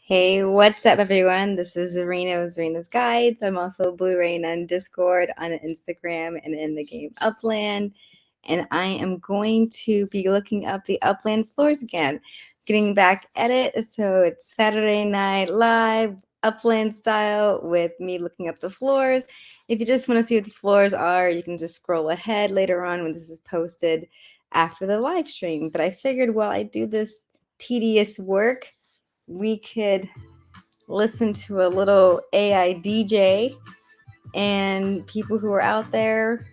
Hey, what's up, everyone? This is Zarina's Guides. I'm also Blue Rain on Discord, on Instagram, and in the game Upland. And I am going to be looking up the Upland floors again, getting back at it. So it's Saturday Night Live, Upland style, with me looking up the floors. If you just want to see what the floors are, you can just scroll ahead later on when this is posted after the live stream. But I figured while I do this tedious work, we could listen to a little AI DJ and people who are out there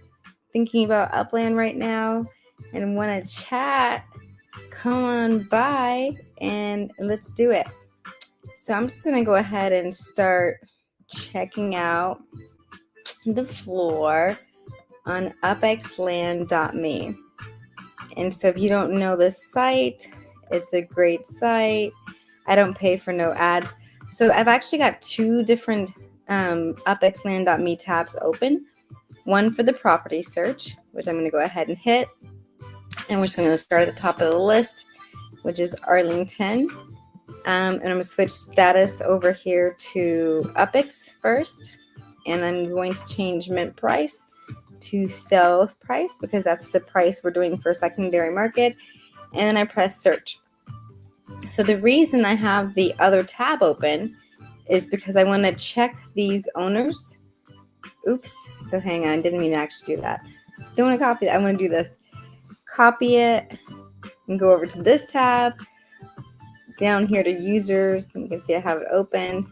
thinking about Upland right now and want to chat, come on by and let's do it. So I'm just going to go ahead and start checking out the floor on upxland.me. And so if you don't know this site, it's a great site. I don't pay for no ads. So I've actually got two different upxland.me tabs open. One for the property search, which I'm going to go ahead and hit. And we're just going to start at the top of the list, which is Arlington. And I'm going to switch status over here to UPX first. And I'm going to change mint price to sales price because that's the price we're doing for secondary market. And then I press search. So the reason I have the other tab open is because I want to check these owners. Oops. So hang on. Didn't mean to actually do that. Don't want to copy that. I want to do this. Copy it and go over to this tab. Down here to users. You can see I have it open.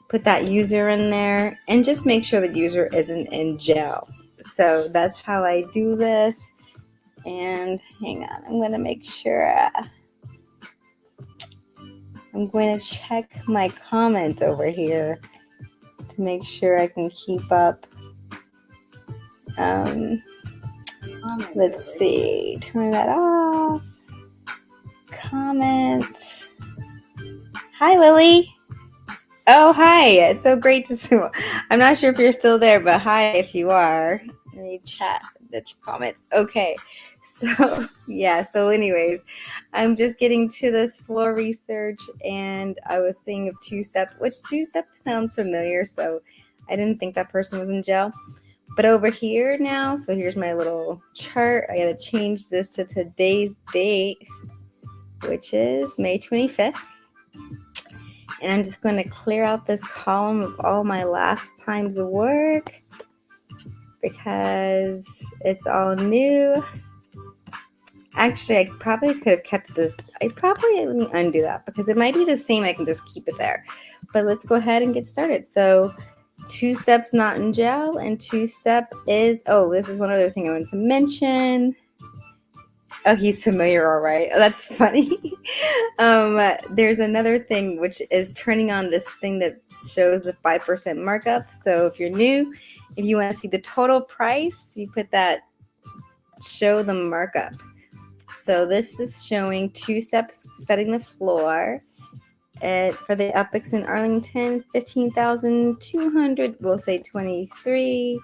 Put that user in there and just make sure the user isn't in jail. So that's how I do this. And hang on. I'm going to make sure. I'm going to check my comments over here to make sure I can keep up. Let's see. Turn that off. Comments. Hi, Lily. Oh, hi. It's so great to see you. I'm not sure if you're still there, but hi if you are. Let me chat the comments. Okay. So, yeah. So anyways, I'm just getting to this floor research and I was thinking of two-step, which two-step sounds familiar. So I didn't think that person was in jail. But over here now, so here's my little chart. I got to change this to today's date, which is May 25th. And I'm just going to clear out this column of all my last times of work because it's all new. Actually, I probably could have kept this. Let me undo that because it might be the same. I can just keep it there. But let's go ahead and get started. So two-step's not in jail and two-step is, this is one other thing I wanted to mention. Oh, he's familiar, all right. Oh, that's funny. There's another thing, which is turning on this thing that shows the 5% markup. So if you're new, if you want to see the total price, you put that show the markup. So this is showing two steps setting the floor. For the UPX in Arlington, 15,200, we'll say 23.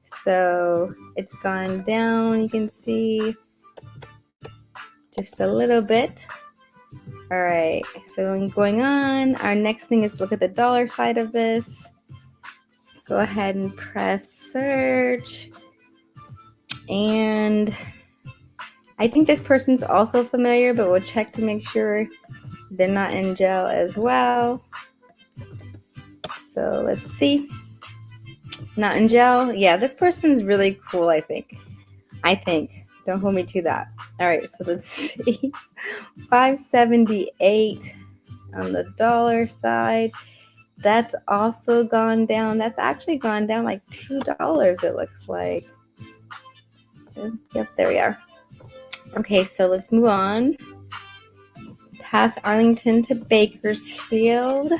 So it's gone down, you can see. Just a little bit. All right, so going on, our next thing is to look at the dollar side of this. Go ahead and press search. And I think this person's also familiar, but we'll check to make sure they're not in jail as well. So let's see. Not in jail. Yeah, this person's really cool, I think. Don't hold me to that. All right, so let's see. 578 on the dollar side. That's also gone down. That's actually gone down like $2, it looks like. Yep, there we are. Okay, so let's move on. Past Arlington to Bakersfield.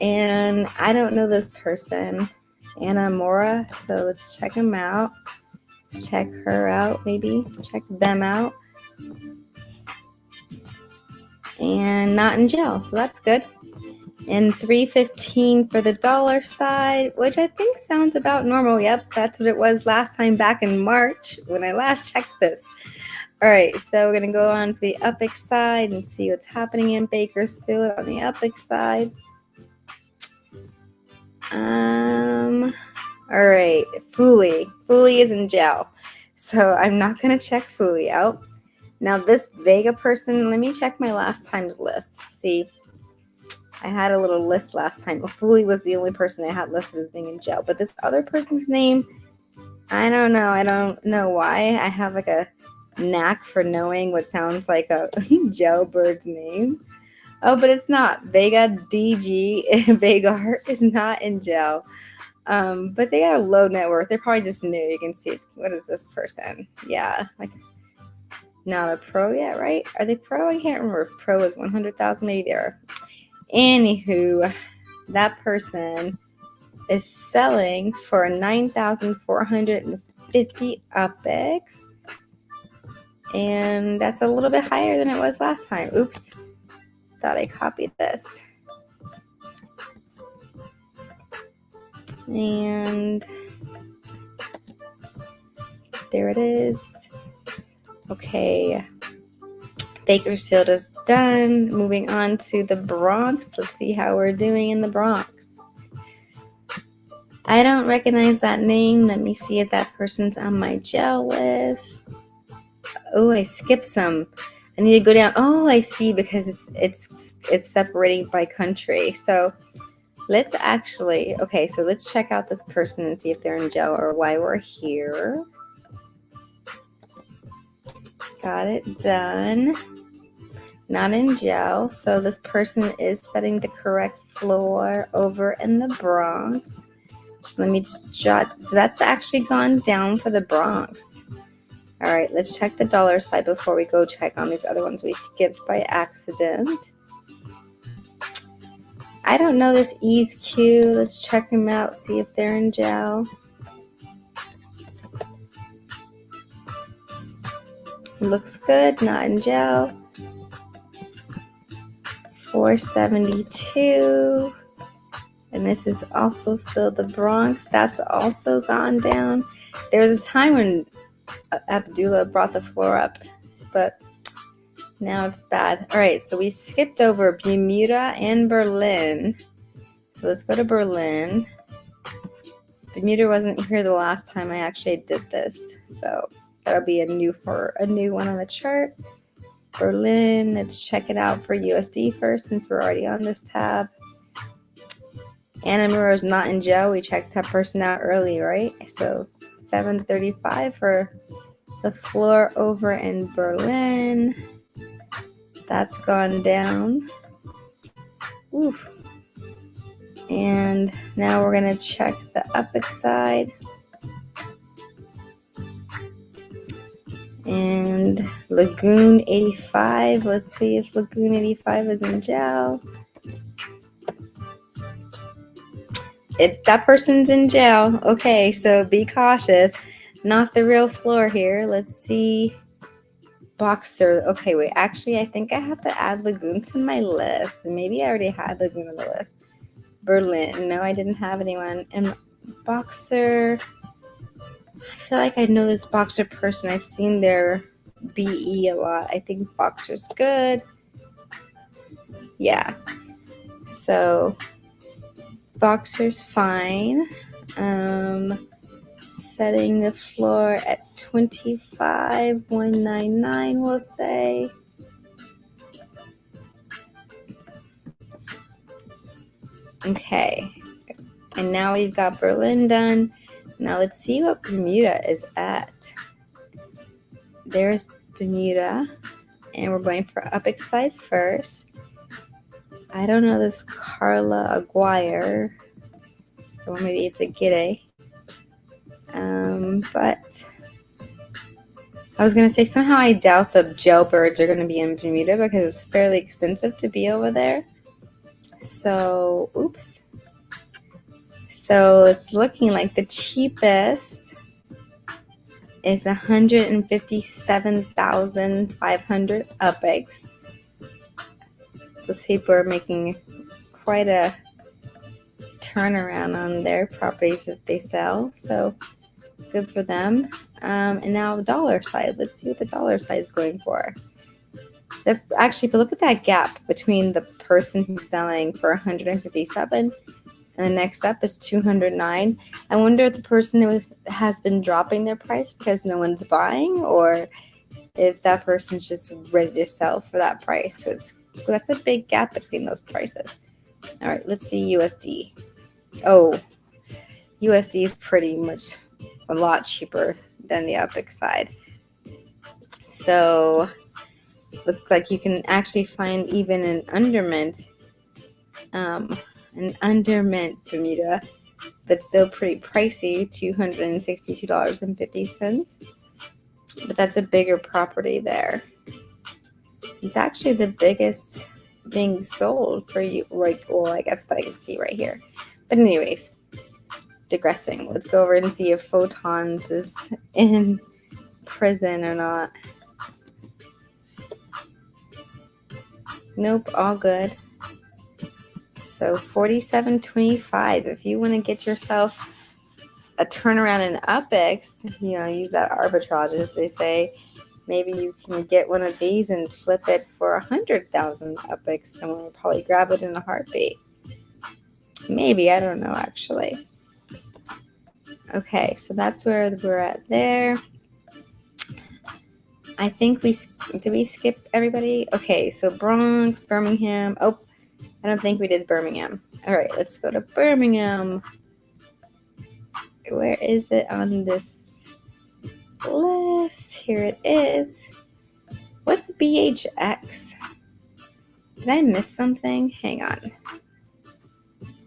And I don't know this person, Anna Mora, so let's check him out. Check her out, maybe. Check them out. And not in jail, so that's good. And 315 for the dollar side, which I think sounds about normal. Yep, that's what it was last time back in March when I last checked this. All right, so we're gonna go on to the Upix side and see what's happening in Bakersfield on the Upix side. All right, Fooly is in jail, so I'm not gonna check Fooly out. Now this Vega person, let me check my last time's list. See, I had a little list last time. Fooly was the only person I had listed as being in jail, but this other person's name, I don't know. I don't know why. I have like a knack for knowing what sounds like a jailbird's name. Oh, but it's not. Vega DG Vagar is not in jail. But they got a low net worth. They're probably just new. You can see, what is this person? Yeah, like not a pro yet, right? Are they pro? I can't remember if pro is 100,000. Maybe they are. Anywho, that person is selling for 9,450 Upix. And that's a little bit higher than it was last time. Oops. Thought I copied this. And there it is. Okay. Bakersfield is done. Moving on to the Bronx. Let's see how we're doing in the Bronx. I don't recognize that name. Let me see if that person's on my jail list. Oh, I skipped some. I need to go down. Oh, I see, because it's separating by country. So let's actually, okay, so let's check out this person and see if they're in jail or why we're here. Got it done. Not in jail. So this person is setting the correct floor over in the Bronx. So let me just jot. So that's actually gone down for the Bronx. All right, let's check the dollar side before we go check on these other ones we skipped by accident. I don't know this Ease Q. Let's check them out, see if they're in jail. Looks good, not in jail. 472. And this is also still the Bronx. That's also gone down. There was a time when Abdullah brought the floor up, but now it's bad. All right, so we skipped over Bermuda and Berlin. So let's go to Berlin. Bermuda wasn't here the last time I actually did this, so that'll be a new one on the chart. Berlin, let's check it out for USD first since we're already on this tab. Anna Muro is not in jail. We checked that person out early, right? So 735 for the floor over in Berlin. That's gone down. Oof. And now we're going to check the Upix side. And Lagoon 85. Let's see if Lagoon 85 is in jail. That person's in jail. Okay, so be cautious. Not the real floor here. Let's see. Boxer. Okay, wait. Actually, I think I have to add Lagoon to my list. Maybe I already had Lagoon on the list. Berlin. No, I didn't have anyone. And Boxer. I feel like I know this Boxer person. I've seen their BE a lot. I think Boxer's good. Yeah. So Boxer's fine. Setting the floor at 25,199, we'll say. Okay. And now we've got Berlin done. Now let's see what Bermuda is at. There's Bermuda. And we're going for Upix side first. I don't know this Carla Aguirre. Or maybe it's a Gide. But I was going to say somehow I doubt the jailbirds are going to be in Bermuda because it's fairly expensive to be over there. So, oops. So it's looking like the cheapest is 157,500 Upix. Those people are making quite a turnaround on their properties that they sell. So good for them. And now dollar side. Let's see what the dollar side is going for. That's actually, but look at that gap between the person who's selling for 157 and the next up is 209. I wonder if the person who has been dropping their price because no one's buying, or if that person's just ready to sell for that price. So that's a big gap between those prices. All right, let's see USD. Oh, USD is pretty much a lot cheaper than the Epic side. So looks like you can actually find even an undermint Bermuda, but still pretty pricey, $262.50. But that's a bigger property there. It's actually the biggest being sold for you, like, well, I guess that I can see right here. But anyways, digressing. Let's go over and see if Photons is in prison or not. Nope, all good. So 47.25. If you want to get yourself a turnaround in UPX, use that arbitrage, as they say. Maybe you can get one of these and flip it for 100,000 UPX. Someone will probably grab it in a heartbeat. Maybe, I don't know actually. Okay, so that's where we're at there. I think did we skip everybody? Okay, so Bronx, Birmingham. Oh, I don't think we did Birmingham. All right, let's go to Birmingham. Where is it on this list? Here it is. What's BHX? Did I miss something? Hang on.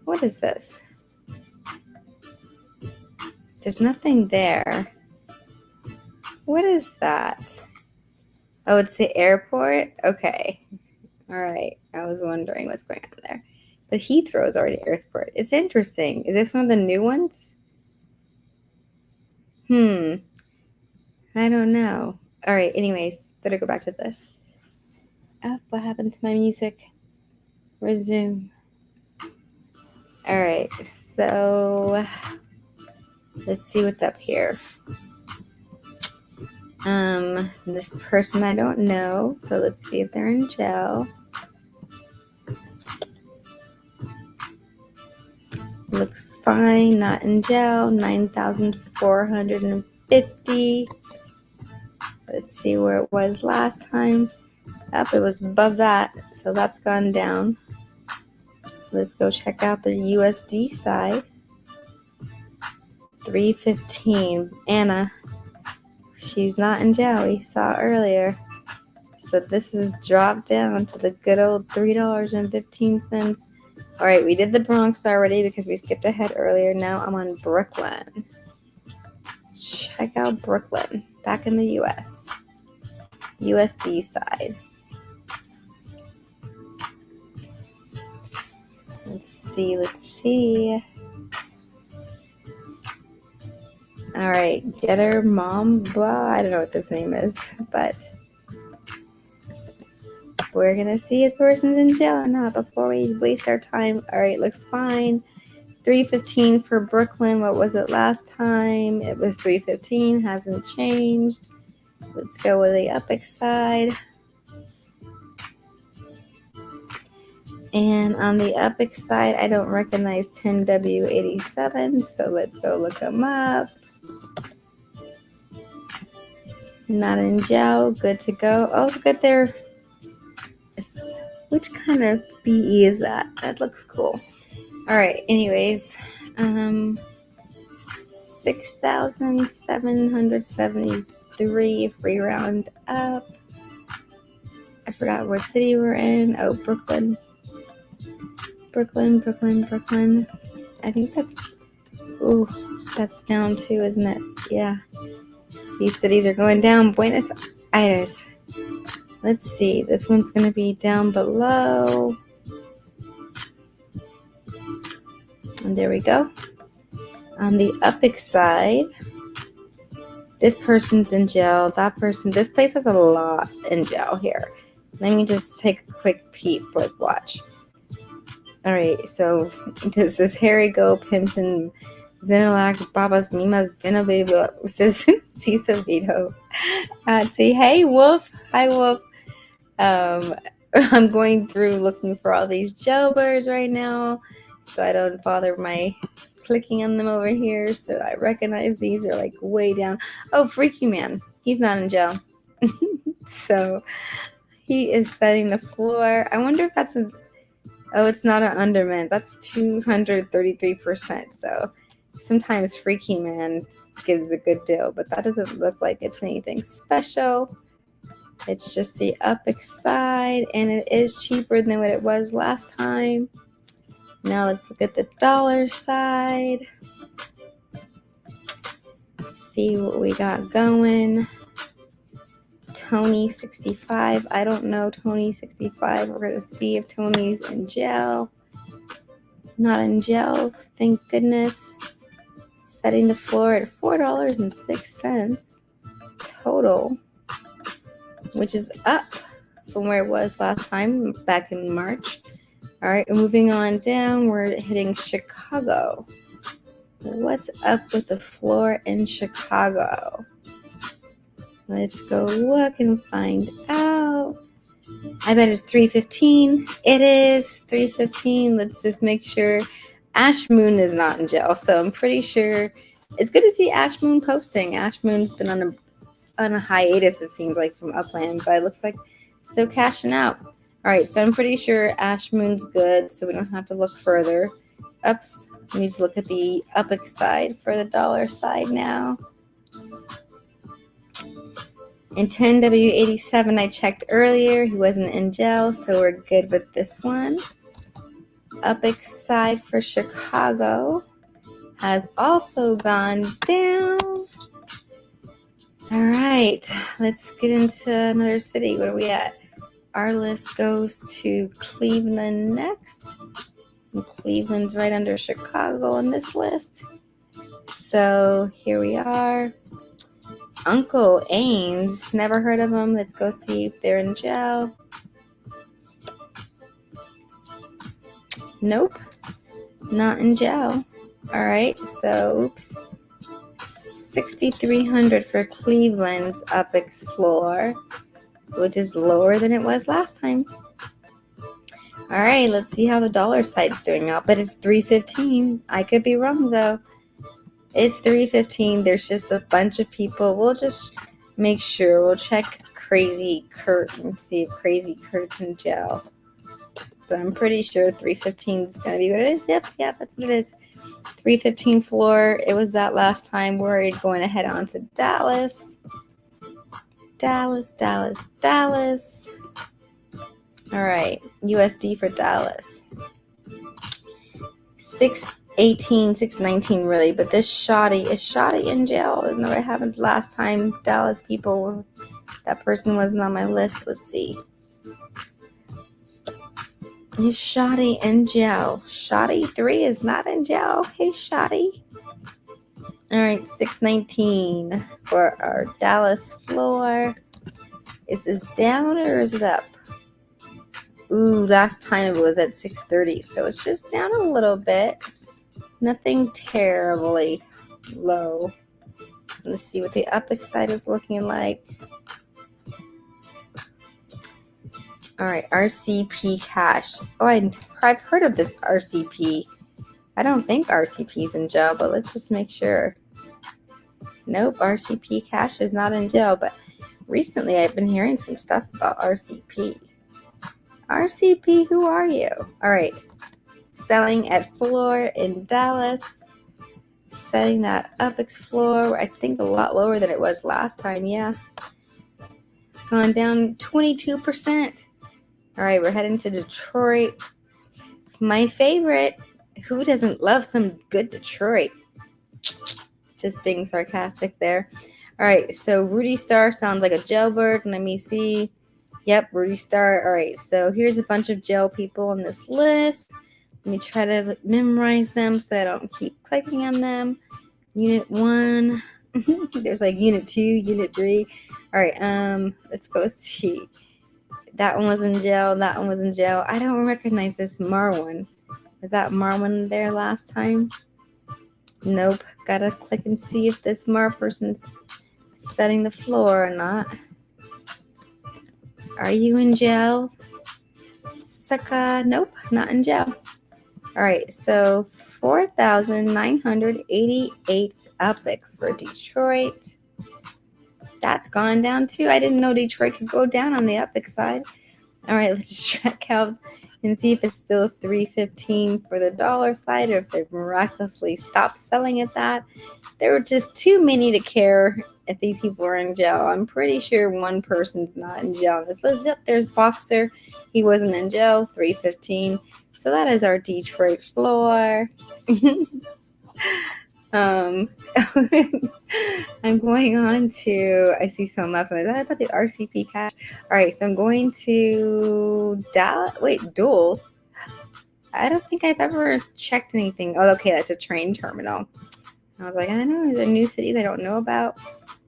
What is this? There's nothing there. What is that? Oh, it's the airport? Okay. All right. I was wondering what's going on there. But Heathrow is already airport. It's interesting. Is this one of the new ones? I don't know. All right. Anyways, better go back to this. Oh, what happened to my music? Resume. All right. So let's see what's up here. This person I don't know. So let's see if they're in jail. Looks fine, not in jail. 9,450. Let's see where it was last time. Up, it was above that, so that's gone down. Let's go check out the USD side. 315. Anna, she's not in jail. We saw earlier. So this is dropped down to the good old $3.15. All right, we did the Bronx already because we skipped ahead earlier. Now I'm on Brooklyn. Let's check out Brooklyn. Back in the U.S. USD side. Let's see. All right, Getter Mamba. I don't know what this name is, but we're going to see if the person's in jail or not before we waste our time. All right, looks fine. 315 for Brooklyn. What was it last time? It was 315. Hasn't changed. Let's go with the Epic side. And on the Epic side, I don't recognize 10W87, so let's go look them up. Not in jail. Good to go. Oh, look at their... Which kind of BE is that? That looks cool. All right. Anyways, 6,773 if we round up. I forgot what city we're in. Oh, Brooklyn. I think that's down too, isn't it? Yeah. These cities are going down. Buenos Aires. Let's see. This one's going to be down below. And there we go. On the Epic side, this person's in jail. This place has a lot in jail here. Let me just take a quick peep. Like, watch. All right. So this is Harry Go, Pimps and Zinalac, Babas, Mimas, Vinobaby, says Cisa Vito. Say, hey, Wolf. Hi, Wolf. I'm going through looking for all these jailbirds right now, so I don't bother my clicking on them over here. So I recognize these are like way down. Oh, Freaky Man. He's not in jail. So he is setting the floor. I wonder if that's a... Oh, it's not an undermint. That's 233%. So sometimes Freaky Man gives a good deal, but that doesn't look like it's anything special. It's just the upper side, and it is cheaper than what it was last time. Now let's look at the dollar side. Let's see what we got going. Tony 65. I don't know Tony 65. We're going to see if Tony's in jail. Not in jail, thank goodness. Setting the floor at $4.06 total, which is up from where it was last time back in March. All right, moving on down, we're hitting Chicago. What's up with the floor in Chicago? Let's go look and find out. I bet it's 315. It is 315. Let's just make sure. Ash Moon is not in jail, so I'm pretty sure it's good to see Ash Moon posting. Ash Moon's been on a hiatus, it seems like, from Upland, but it looks like still cashing out. All right, so I'm pretty sure Ash Moon's good, so we don't have to look further. Ups, we need to look at the UPX side for the dollar side now. And 10W87, I checked earlier. He wasn't in jail, so we're good with this one. UPX side for Chicago has also gone down. All right, let's get into another city. What are we at? Our list goes to Cleveland next. And Cleveland's right under Chicago on this list. So here we are. Uncle Ames, never heard of them. Let's go see if they're in jail. Nope, not in jail. All right, so oops. 6,300 for Cleveland's UPX floor, which is lower than it was last time. All right, let's see how the dollar side's doing out. But it's 315. I could be wrong though. It's 315. There's just a bunch of people. We'll just make sure. We'll check Crazy Kurt and see if Crazy Kurt's in jail. But I'm pretty sure 315 is going to be what it is. Yep, that's what it is. 315 floor. It was that last time. We're going to head on to Dallas. Dallas. All right, USD for Dallas. 618, 619 really, but this shoddy in jail. I don't know what happened last time. Dallas people, that person wasn't on my list. Let's see. Is Shoddy in jail? Shoddy 3 is not in jail. Hey, Shoddy. All right, 619 for our Dallas floor. Is this down or is it up? Ooh, last time it was at 630, so it's just down a little bit. Nothing terribly low. Let's see what the UPX side is looking like. All right, RCP cash. Oh, I've heard of this RCP. I don't think RCP's in jail, but let's just make sure. Nope, RCP cash is not in jail, but recently I've been hearing some stuff about RCP. RCP, who are you? All right, selling at floor in Dallas. Setting that UPX floor, I think a lot lower than it was last time, yeah. It's gone down 22%. All right, we're heading to Detroit. My favorite. Who doesn't love some good Detroit? Just being sarcastic there. All right, so Rudy Star sounds like a jailbird. Let me see. Yep, Rudy Star. All right, so here's a bunch of jail people on this list. Let me try to memorize them so I don't keep clicking on them. Unit 1. There's like Unit 2, Unit 3. All right, let's go see. That one was in jail. That one was in jail. I don't recognize this Marwan. Was that Marwan there last time? Nope. Gotta click and see if this more person's setting the floor or not. Are you in jail? Sucker. Nope, not in jail. All right, so 4,988 uplix for Detroit. That's gone down too. I didn't know Detroit could go down on the uplix side. All right, let's check out and see if it's still 315 for the dollar side or if they've miraculously stopped selling at that. There were just too many to care if these people were in jail. I'm pretty sure one person's not in jail. This list up, there's Boxer. He wasn't in jail, 315. So that is our Detroit floor. I'm going on to, I see some left. Is that about the RCP cash? All right, so I'm going to duels. I don't think I've ever checked anything. Oh, okay, that's a train terminal. I was like, I know there are new cities I don't know about.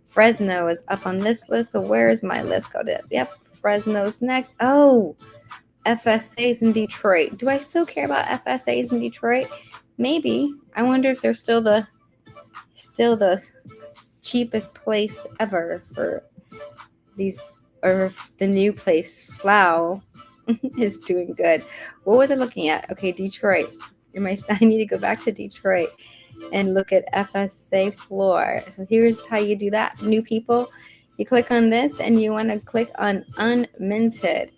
Fresno is up on this list, but where is my list go to? Yep, Fresno's next. Oh, FSA's in Detroit. Do I still care about FSA's in Detroit? Maybe. I wonder if they're still the cheapest place ever for these, or if the new place Slough is doing good. What was I looking at? Okay, Detroit. I need to go back to Detroit and look at FSA floor. So here's how you do that. New people, you click on this and you want to click on unminted.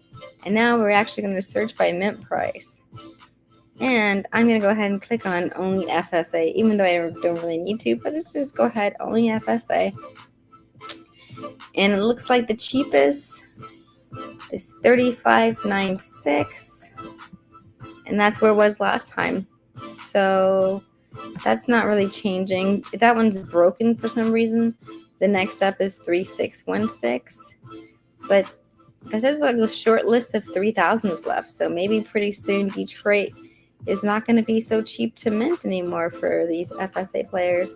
And now we're actually going to search by mint price. And I'm going to go ahead and click on only FSA, even though I don't really need to, but let's just go ahead, only FSA. And it looks like the cheapest is $35.96. And that's where it was last time. So that's not really changing. That one's broken for some reason. The next up is 3616. But that is like a short list of 3,000s left. So maybe pretty soon Detroit is not going to be so cheap to mint anymore for these FSA players,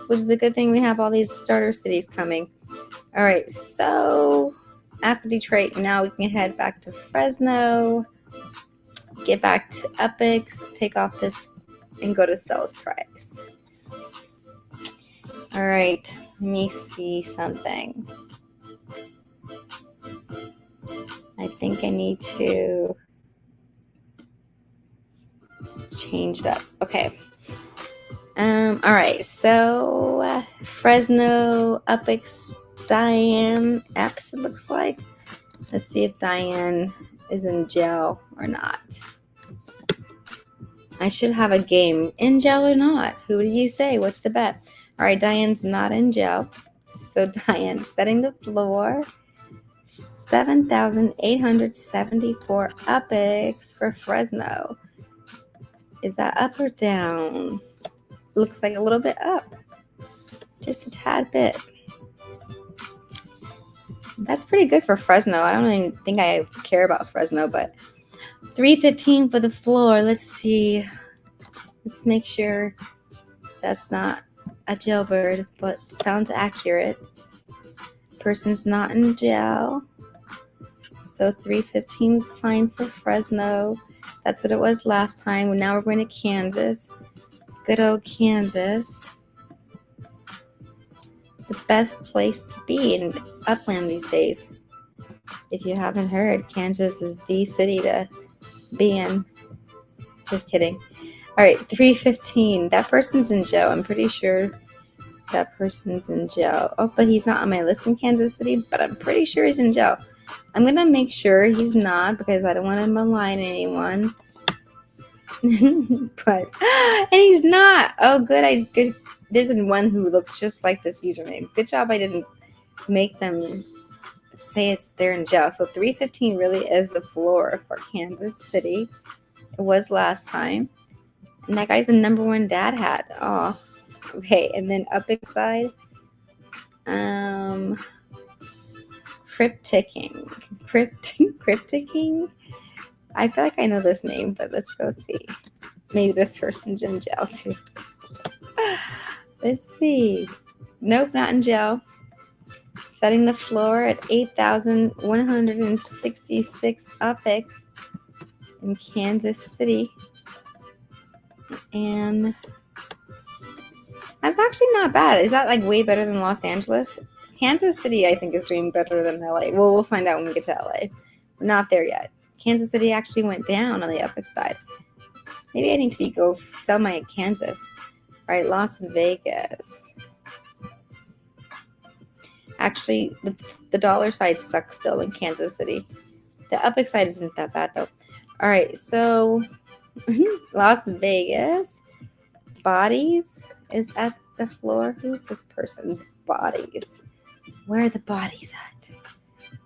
which is a good thing. We have all these starter cities coming. All right, so after Detroit, now we can head back to Fresno, get back to Epics, take off this, and go to sales price. All right, let me see something. I think I need to change it up. Okay. All right, so Fresno, Epics, Diane, Epps, it looks like. Let's see if Diane is in jail or not. I should have a game. In jail or not? Who do you say? What's the bet? All right, Diane's not in jail. So Diane setting the floor. 7,874 epics for Fresno. Is that up or down? Looks like a little bit up. Just a tad bit. That's pretty good for Fresno. I don't even think I care about Fresno, but 315 for the floor. Let's see. Let's make sure that's not a jailbird, but sounds accurate. Person's not in jail. So 315 is fine for Fresno. That's what it was last time. Now we're going to Kansas. Good old Kansas. The best place to be in Upland these days. If you haven't heard, Kansas is the city to be in. Just kidding. All right, 315. That person's in jail. I'm pretty sure that person's in jail. Oh, but he's not on my list in Kansas City, but I'm pretty sure he's in jail. I'm going to make sure he's not because I don't want to malign anyone. And he's not. Oh, good. There's one who looks just like this username. Good job I didn't make them say they're in jail. So 315 really is the floor for Kansas City. It was last time. And that guy's the number one dad hat. Oh, okay. And then Epic side. Crypticking. I feel like I know this name, but let's go see. Maybe this person's in jail too. Let's see. Nope, not in jail. Setting the floor at 8,166 epics in Kansas City. And That's actually not bad. Is that like way better than Los Angeles? Kansas City, I think, is doing better than LA. Well, we'll find out when we get to LA. We're not there yet. Kansas City actually went down on the Epic side. Maybe I need to go sell my Kansas. All right, Las Vegas. Actually, the dollar side sucks still in Kansas City. The Epic side isn't that bad though. All right, so Las Vegas. Bodies is at the floor. Who's this person? Bodies. Where are the bodies at?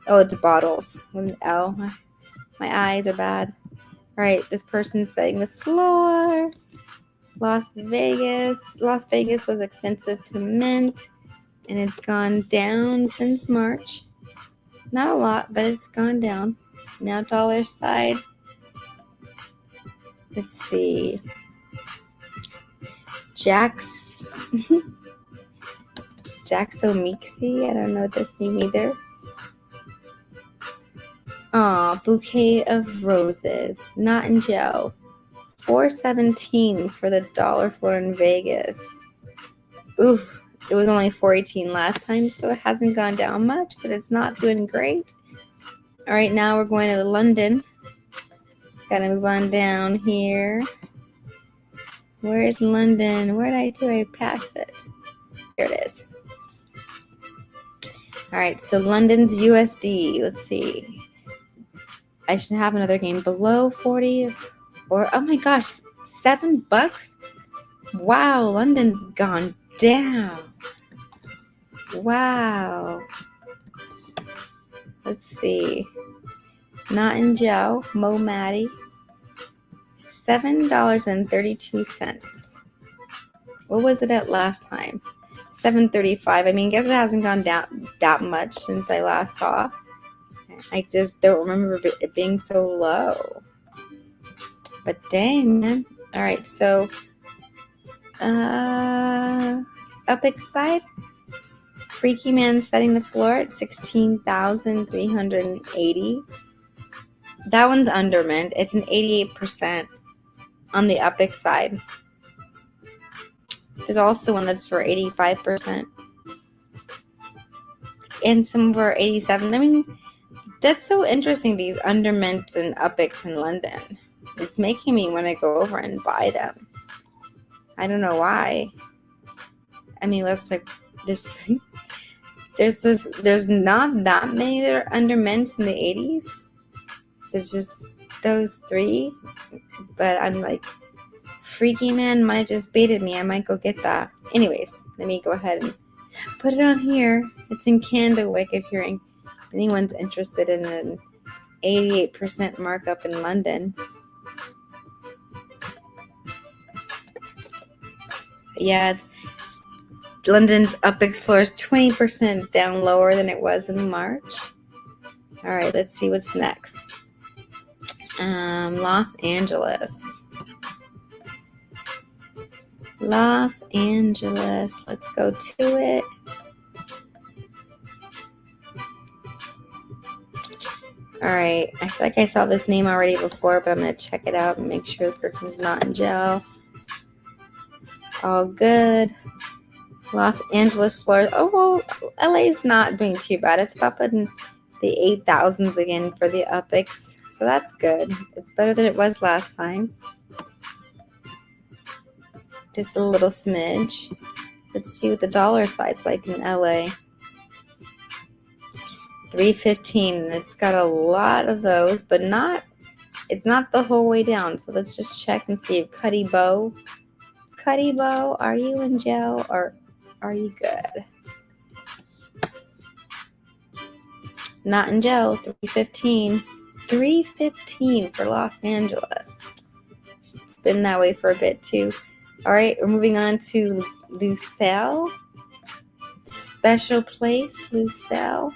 Oh, it's bottles with an L. My eyes are bad. All right, this person's setting the floor. Las Vegas. Las Vegas was expensive to mint, and it's gone down since March. Not a lot, but it's gone down. Now dollar side. Let's see. Jaxo Mixie. I don't know this name either. Aw, Bouquet of Roses. Not in gel. $4.17 for the dollar floor in Vegas. Ooh, it was only $4.18 last time, so it hasn't gone down much, but it's not doing great. All right, now we're going to London. Gotta move on down here. Where's London? Where did I do? I passed it. Here it is. All right, so London's USD. Let's see. I should have another game below 40 or, oh my gosh, $7? Wow, London's gone down. Wow. Let's see. Not in gel, Mo Matty. $7.32. What was it at last time? $7.35. I mean, I guess it hasn't gone down that much since I last saw. I just don't remember it being so low. But dang, man. All right, so Epic side. Freaky Man setting the floor at 16,380. That one's under mint. It's an 88% on the Epic side. There's also one that's for 85%. And some for 87. I mean, that's so interesting, these under mints and Epics in London. It's making me want to go over and buy them. I don't know why. I mean, let's like there's not that many that are under mints in the 80s. So just those three. But I'm like, Freaky Man might have just baited me. I might go get that. Anyways, let me go ahead and put it on here. It's in Candlewick if anyone's interested in an 88% markup in London. Yeah, London's Epic floor is 20% down lower than it was in March. All right, let's see what's next. Los Angeles. Los Angeles. Let's go to it. All right, I feel like I saw this name already before, but I'm going to check it out and make sure the person's not in gel. All good. Los Angeles, Florida. Oh, well, LA's not doing too bad. It's up in the 8,000s again for the Epics. So that's good. It's better than it was last time. Just a little smidge. Let's see what the dollar side's like in LA. $3.15. It's got a lot of those, but it's not the whole way down. So let's just check and see if Cuddy Bow, are you in gel or are you good? Not in gel. $3.15. $3.15 for Los Angeles. It's been that way for a bit too. All right, we're moving on to Lucelle. Special place, Lucelle.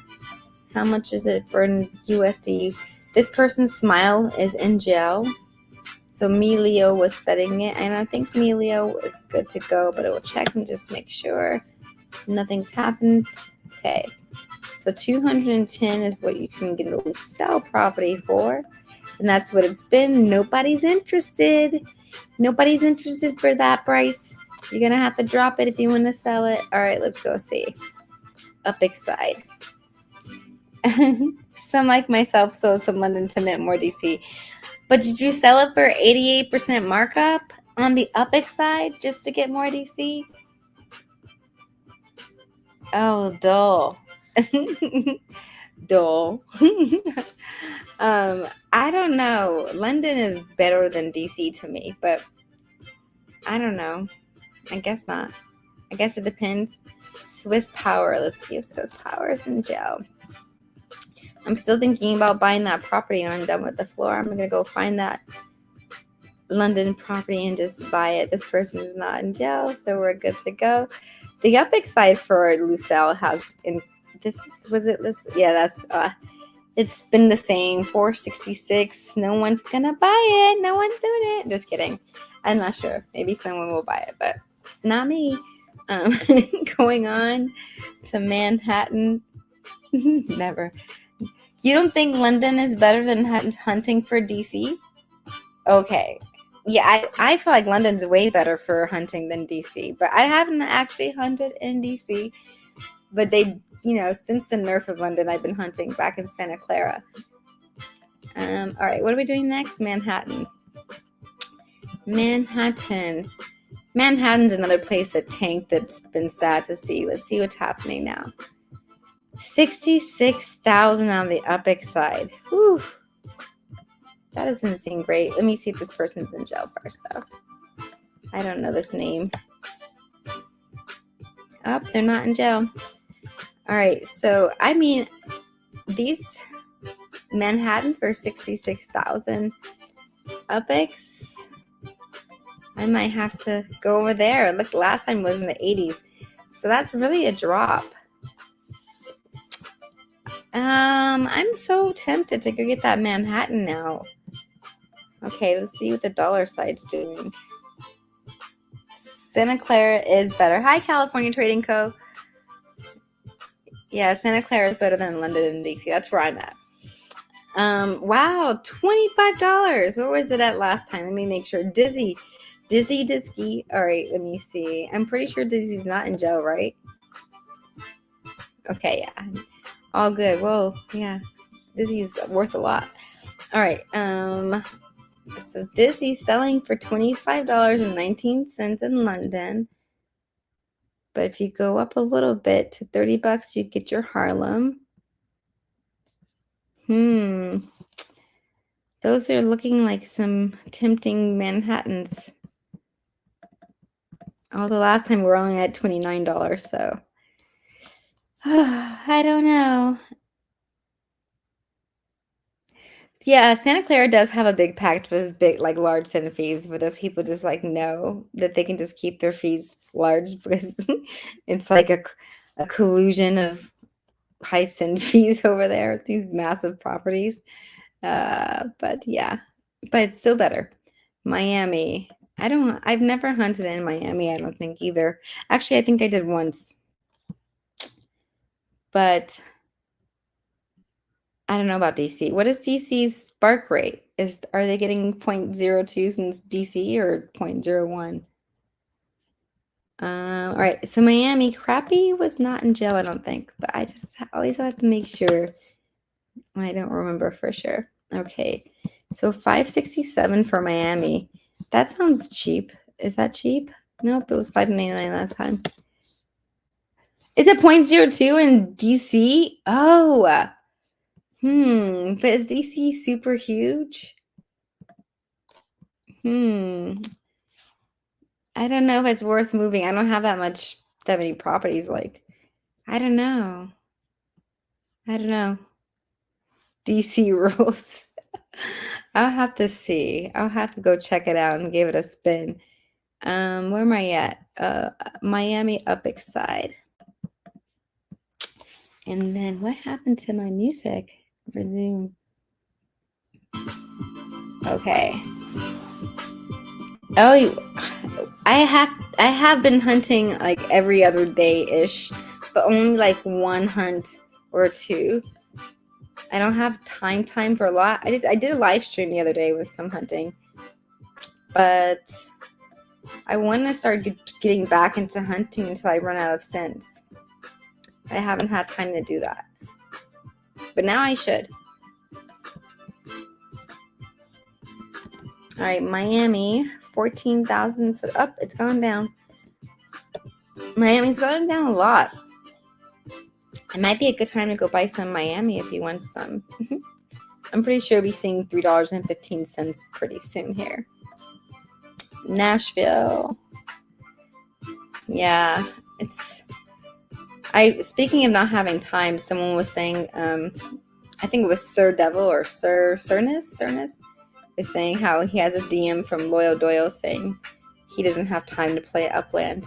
How much is it for USD? This person's smile is in gel. So Melio was setting it. And I think Melio is good to go, but I will check and just make sure nothing's happened. Okay. So 210 is what you can get a Lucelle property for. And that's what it's been. Nobody's interested. Nobody's interested for that price. You're gonna have to drop it if you want to sell it. All right, let's go see. Upix side. Some like myself sold some London to mint more DC. But did you sell it for 88% markup on the Upix side just to get more DC? Oh, dull. Dull. I don't know. London is better than DC to me, but I don't know. I guess not. I guess it depends. Swiss Power. Let's see if Swiss Power is in jail. I'm still thinking about buying that property when I'm done with the floor. I'm going to go find that London property and just buy it. This person is not in jail, so we're good to go. The Upix side for Lucelle has in this was it this yeah that's it's been the same 466. No one's gonna buy it. No one's doing it. Just kidding. I'm not sure. Maybe someone will buy it, but not me. Going on to Manhattan. Never. You don't think London is better than hunting for DC? Okay. Yeah, I feel like London's way better for hunting than DC, but I haven't actually hunted in DC. But they, since the nerf of London, I've been hunting back in Santa Clara. All right, what are we doing next? Manhattan. Manhattan's another place that tanked that's been sad to see. Let's see what's happening now. 66,000 on the Upix side. Whew. That doesn't seem great. Let me see if this person's in jail first, though. I don't know this name. Oh, they're not in jail. All right, so, these Manhattan for 66,000 Upix, I might have to go over there. Look, last time was in the 80s, so that's really a drop. I'm so tempted to go get that Manhattan now. Okay, let's see what the dollar side's doing. Santa Clara is better. Hi, California Trading Co. Yeah, Santa Clara is better than London and DC. That's where I'm at. Wow, $25. Where was it at last time? Let me make sure. Dizzy. All right, let me see. I'm pretty sure Dizzy's not in jail, right? Okay, yeah. All good. Whoa, yeah. Dizzy's worth a lot. All right. So Dizzy's selling for $25.19 in London. But if you go up a little bit to $30, you get your Harlem. Those are looking like some tempting Manhattans. Although last time we were only at $29, so I don't know. Yeah, Santa Clara does have a big pact with large send fees, but those people just know that they can just keep their fees large because it's like a collusion of high send fees over there, these massive properties. But yeah, but it's still better. Miami. I've never hunted in Miami, I don't think either. Actually, I think I did once. But I don't know about DC. What is DC's spark rate? Are they getting 0.02 since DC or 0.01? All right. So Miami, Crappy was not in jail, I don't think, but I just always have to make sure. I don't remember for sure. Okay. So 567 for Miami. That sounds cheap. Is that cheap? Nope, it was $5.99 last time. Is it 0.02 in DC? Oh. But is DC super huge? I don't know if it's worth moving. I don't have that many properties. I don't know. DC rules. I'll have to see. I'll have to go check it out and give it a spin. Where am I at? Miami Upix side. And then what happened to my music? Resume. Okay. Oh, I have been hunting every other day-ish, but only one hunt or two. I don't have time for a lot. I did a live stream the other day with some hunting, but I want to start getting back into hunting until I run out of cents. I haven't had time to do that. But now I should. All right, Miami, 14,000 for up. It's gone down. Miami's gone down a lot. It might be a good time to go buy some Miami if you want some. I'm pretty sure we'll be seeing $3.15 pretty soon here. Nashville. Yeah, speaking of not having time, someone was saying, I think it was Sir Devil or Cernus is saying how he has a DM from Loyal Doyle saying he doesn't have time to play Upland.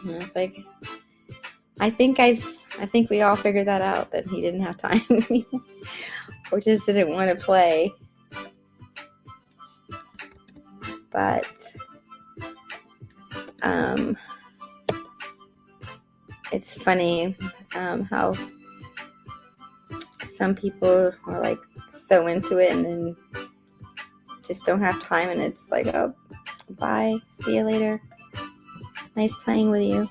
And I was like, I think we all figured that out, that he didn't have time or just didn't want to play. But it's funny how some people are like so into it and then just don't have time, and it's like, oh, bye, see you later, nice playing with you.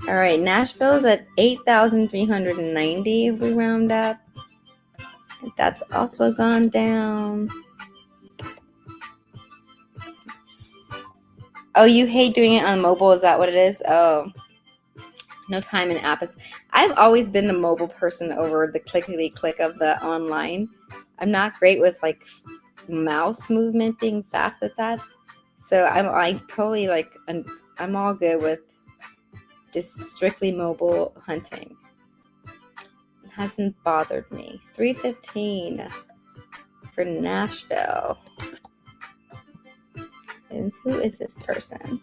All right, Nashville's at 8,390 if we round up. That's also gone down. Oh, you hate doing it on mobile? Is that what it is? Oh, no time in app. I've always been a mobile person over the clickety-click of the online. I'm not great with like mouse movement, being fast at that. So I'm totally like, I'm all good with just strictly mobile hunting. It hasn't bothered me. 315 for Nashville. And who is this person?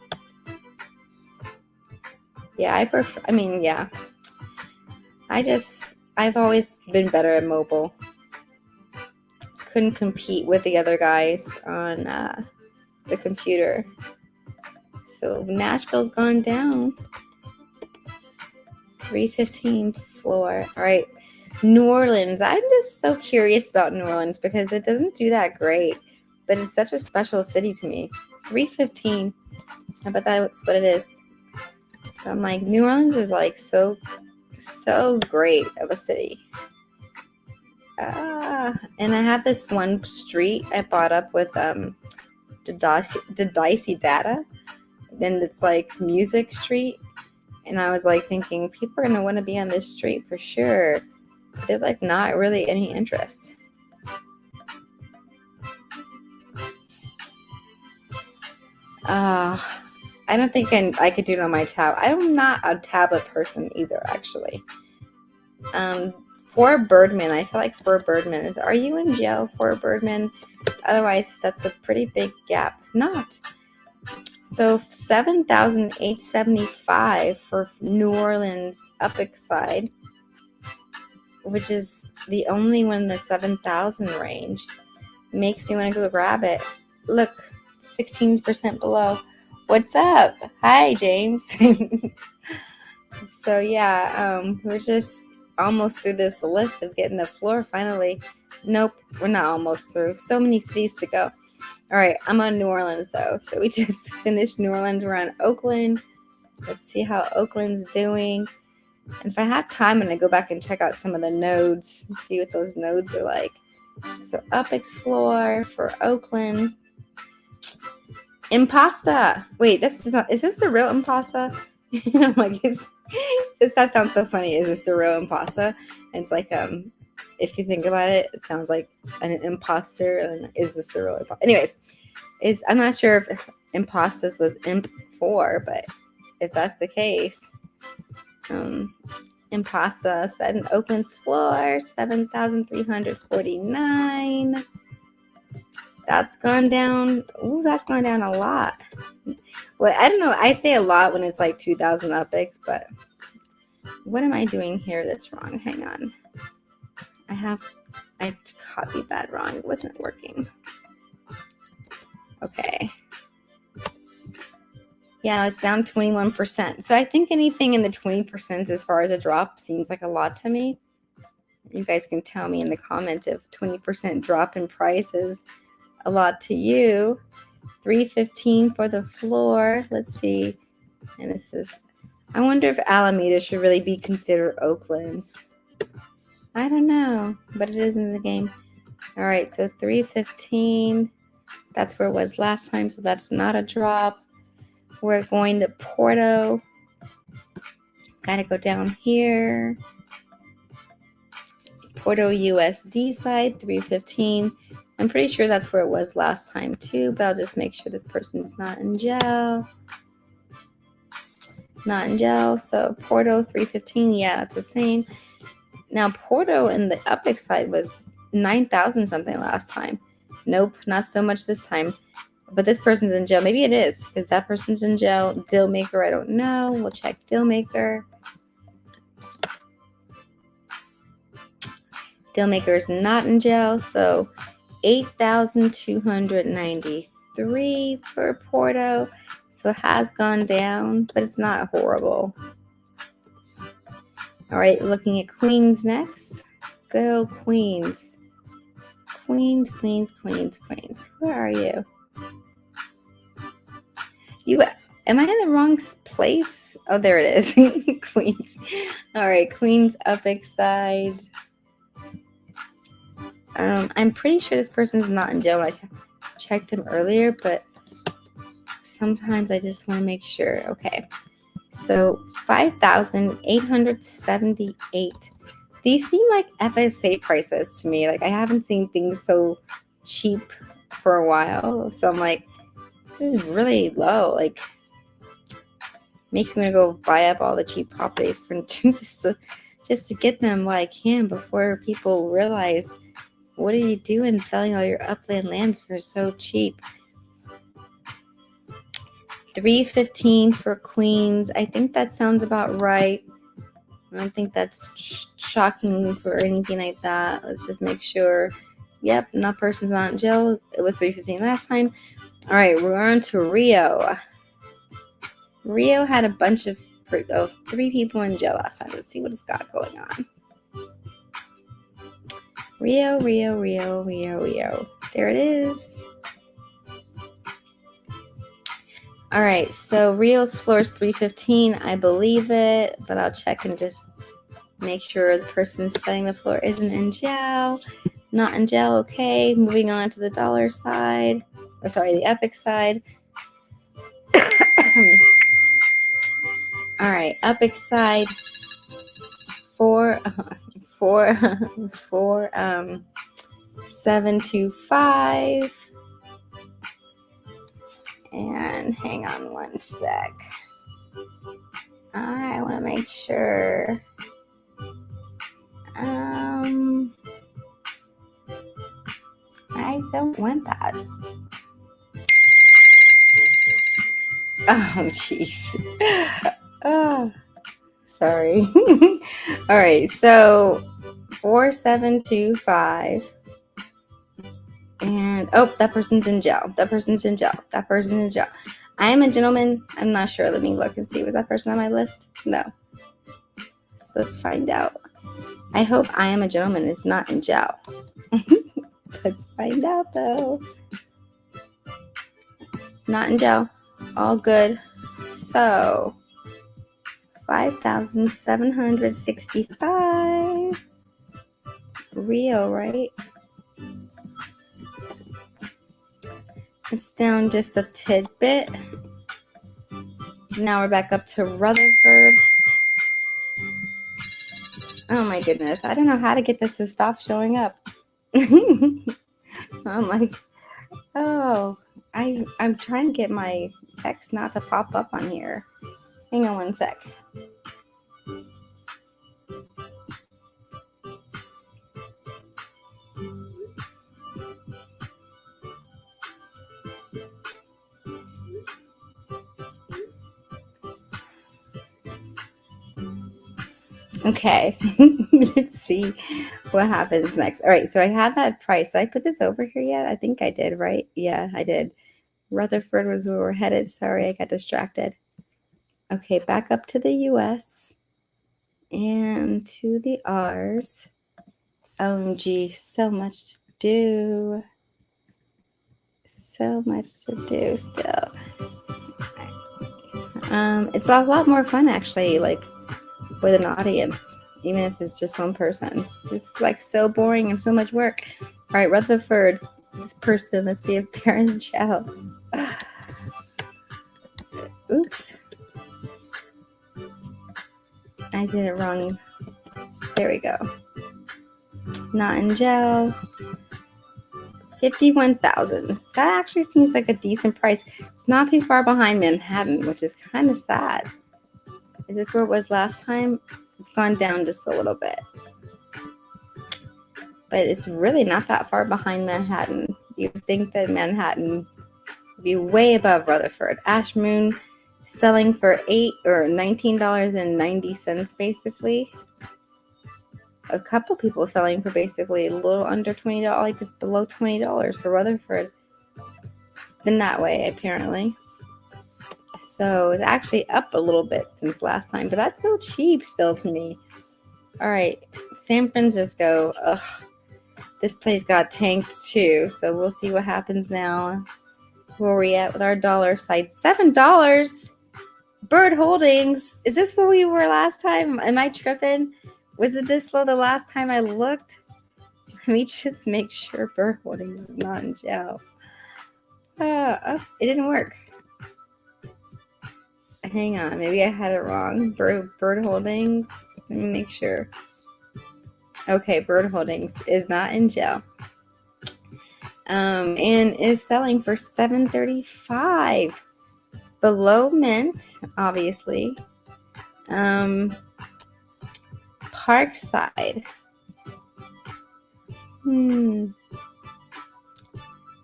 Yeah, I've always been better at mobile. Couldn't compete with the other guys on the computer. So Nashville's gone down. 315 floor. All right, New Orleans. I'm just so curious about New Orleans because it doesn't do that great, but it's such a special city to me. 315. I bet that's what it is. So I'm like, New Orleans is like so great of a city. And I have this one street I bought up with Dicey Data. Then it's like Music Street. And I was like thinking, people are going to want to be on this street for sure. But there's like not really any interest. I don't think I could do it on my tab. I'm not a tablet person either, actually. For Birdman, I feel like for Birdman, are you in jail for Birdman? Otherwise, that's a pretty big gap. Not. So 7,875 for New Orleans Upper side, which is the only one in the 7,000 range. Makes me want to go grab it. Look, 16% below. What's up? Hi, James. So yeah, we're just almost through this list of getting the floor finally. Nope, we're not almost through. So many cities to go. All right, I'm on New Orleans though. So we just finished New Orleans. We're on Oakland. Let's see how Oakland's doing. And if I have time, I'm going to go back and check out some of the nodes and see what those nodes are like. So up explore for Oakland. Impasta. Wait, is this the real Impasta? I'm like, that sounds so funny. Is this the real Impasta? And it's like, if you think about it, it sounds like an imposter. And is this the real Impasta? Anyways, I'm not sure if Impastas was Imp 4, but if that's the case, Impasta set in Oakland's floor, 7,349. That's gone down. Ooh, that's gone down a lot. Well, I don't know. I say a lot when it's like 2,000 upics, but what am I doing here that's wrong? Hang on. I copied that wrong. It wasn't working. Okay. Yeah, it's down 21%. So I think anything in the 20% as far as a drop seems like a lot to me. You guys can tell me in the comments if 20% drop in price is a lot to you. $3.15 for the floor. Let's see. And this is, I wonder if Alameda should really be considered Oakland. I don't know, but it is in the game. All right, so $3.15. That's where it was last time, so that's not a drop. We're going to Porto. Gotta go down here. Porto USD side, $3.15. I'm pretty sure that's where it was last time too, but I'll just make sure this person's not in jail. Not in jail. So Porto, $3.15. Yeah, that's the same. Now Porto in the Epic side was 9,000 something last time. Nope, not so much this time. But this person's in jail. Maybe it is, because that person's in jail. Dealmaker, I don't know. We'll check Dealmaker. Dealmaker is not in jail, so 8,293 for Porto. So it has gone down, but it's not horrible. All right, looking at Queens next. Good old Queens. Queens. Where are you? Am I in the wrong place? Oh, there it is. Queens. All right, Queens Epic side. I'm pretty sure this person's not in jail. I checked him earlier, but sometimes I just want to make sure. Okay. So 5,878. These seem like FSA prices to me. Like, I haven't seen things so cheap for a while. So I'm like, this is really low. Like, makes me want to go buy up all the cheap properties for just to get them while I can before people realize, what are you doing selling all your upland lands for so cheap? $3.15 for Queens. I think that sounds about right. I don't think that's shocking for anything like that. Let's just make sure. Yep, that person's not in jail. It was $3.15 last time. All right, we're on to Rio. Rio had a bunch of 3 people in jail last time. Let's see what it's got going on. Rio. There it is. All right, so Rio's floor is $3.15. I believe it, but I'll check and just make sure the person selling the floor isn't in jail. Not in jail, okay. Moving on to the dollar side. The Epic side. All right, Epic side. 725. And hang on one sec. I want to make sure. I don't want that. Oh, jeez. Oh, sorry. All right, so 4725. And that person's in jail. That person's in jail. I am a gentleman. I'm not sure. Let me look and see. Was that person on my list? No. So let's find out. I hope I am a gentleman is not in jail. Let's find out though. Not in jail. All good. So 5,765. Rio, right? It's down just a tidbit. Now we're back up to Rutherford. Oh my goodness. I don't know how to get this to stop showing up. I'm like, I'm trying to get my text not to pop up on here. Hang on one sec. Okay, let's see what happens next. All right, so I had that price. Did I put this over here yet? I think I did, right? Yeah, I did. Rutherford was where we're headed. Sorry, I got distracted. Okay, back up to the US and to the R's. OMG, so much to do. So much to do still. It's a lot more fun actually, like with an audience, even if it's just one person. It's like so boring and so much work. All right, Rutherford, this person, let's see if they're in jail. Oops. I did it wrong. There we go. Not in jail. 51,000. That actually seems like a decent price. It's not too far behind Manhattan, which is kind of sad. Is this where it was last time? It's gone down just a little bit. But it's really not that far behind Manhattan. You'd think that Manhattan would be way above Rutherford. Ash Moon selling for $19.90 basically. A couple people selling for basically a little under $20, like just below $20 for Rutherford. It's been that way apparently. So it's actually up a little bit since last time, but that's so cheap still to me. All right, San Francisco. Ugh, this place got tanked too, so we'll see what happens now. Where are we at with our dollar site? $7. Bird Holdings. Is this where we were last time? Am I tripping? Was it this low the last time I looked? Let me just make sure Bird Holdings is not in jail. Oh, it didn't work. Hang on, maybe I had it wrong. Bird Holdings. Let me make sure. Okay, Bird Holdings is not in jail. And is selling for $7.35. Below mint, obviously. Parkside.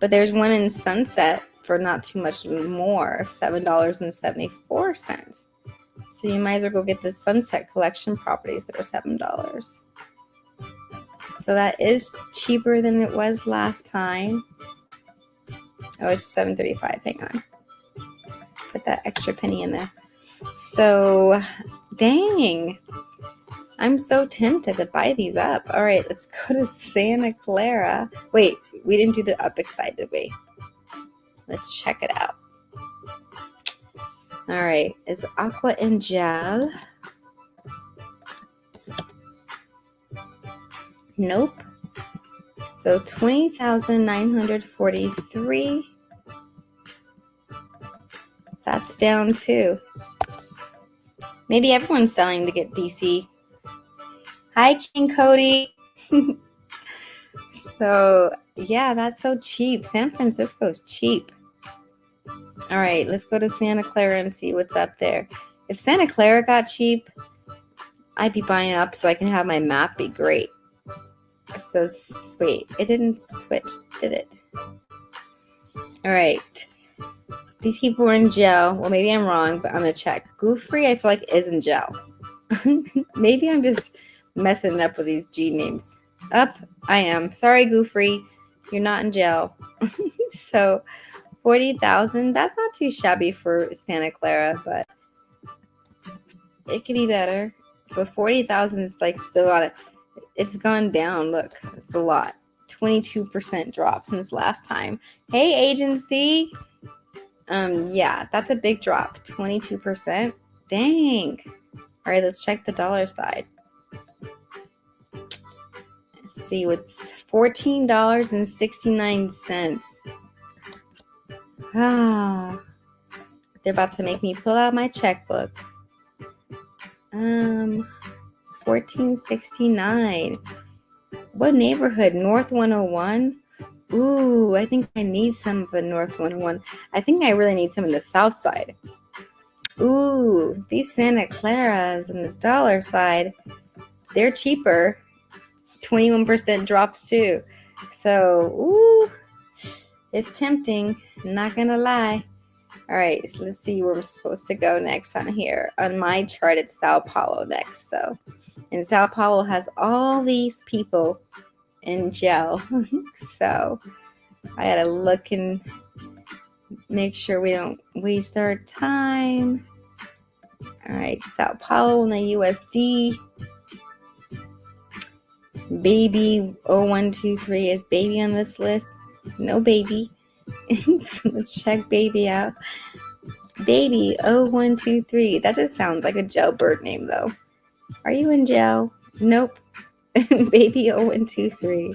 But there's one in Sunset for not too much more, $7.74. So you might as well go get the Sunset Collection properties that are $7. So that is cheaper than it was last time. Oh, it's $7.35. Hang on. Put that extra penny in there. So, dang. I'm so tempted to buy these up. All right, let's go to Santa Clara. Wait, we didn't do the Epic side, did we? Let's check it out. All right, is Aqua in jail? Nope. So 20,943. That's down too. Maybe everyone's selling to get DC. Hi, King Cody. So, yeah, that's so cheap. San Francisco's cheap. All right, let's go to Santa Clara and see what's up there. If Santa Clara got cheap, I'd be buying up so I can have my map be great. So, wait, it didn't switch, did it? All right. These people are in jail. Well, maybe I'm wrong, but I'm going to check. Goofrey, I feel like, is in jail. Maybe I'm just messing up with these G names. I am. Sorry, Goofrey. You're not in jail. So, 40,000. That's not too shabby for Santa Clara, but it could be better. But 40,000 is like still a lot. It's gone down. Look, it's a lot. 22% drop since last time. Hey, agency. Yeah, that's a big drop. 22%. Dang. All right, let's check the dollar side. Let's see what's $14.69. Ah, they're about to make me pull out my checkbook. $14.69. What neighborhood? North 101? Ooh, I think I need some of the North 101. I think I really need some of the South side. Ooh, these Santa Claras on the dollar side, they're cheaper. 21% drops too. So, ooh, it's tempting. I'm not gonna lie. All right, so let's see where we're supposed to go next on here. On my chart, it's Sao Paulo next. So, and Sao Paulo has all these people in jail. So, I gotta look and make sure we don't waste our time. All right, Sao Paulo and the USD. Baby 0123 is baby on this list. No baby. Let's check baby out. Baby 0123. That just sounds like a jailbird name though. Are you in jail? Nope. Baby 0123.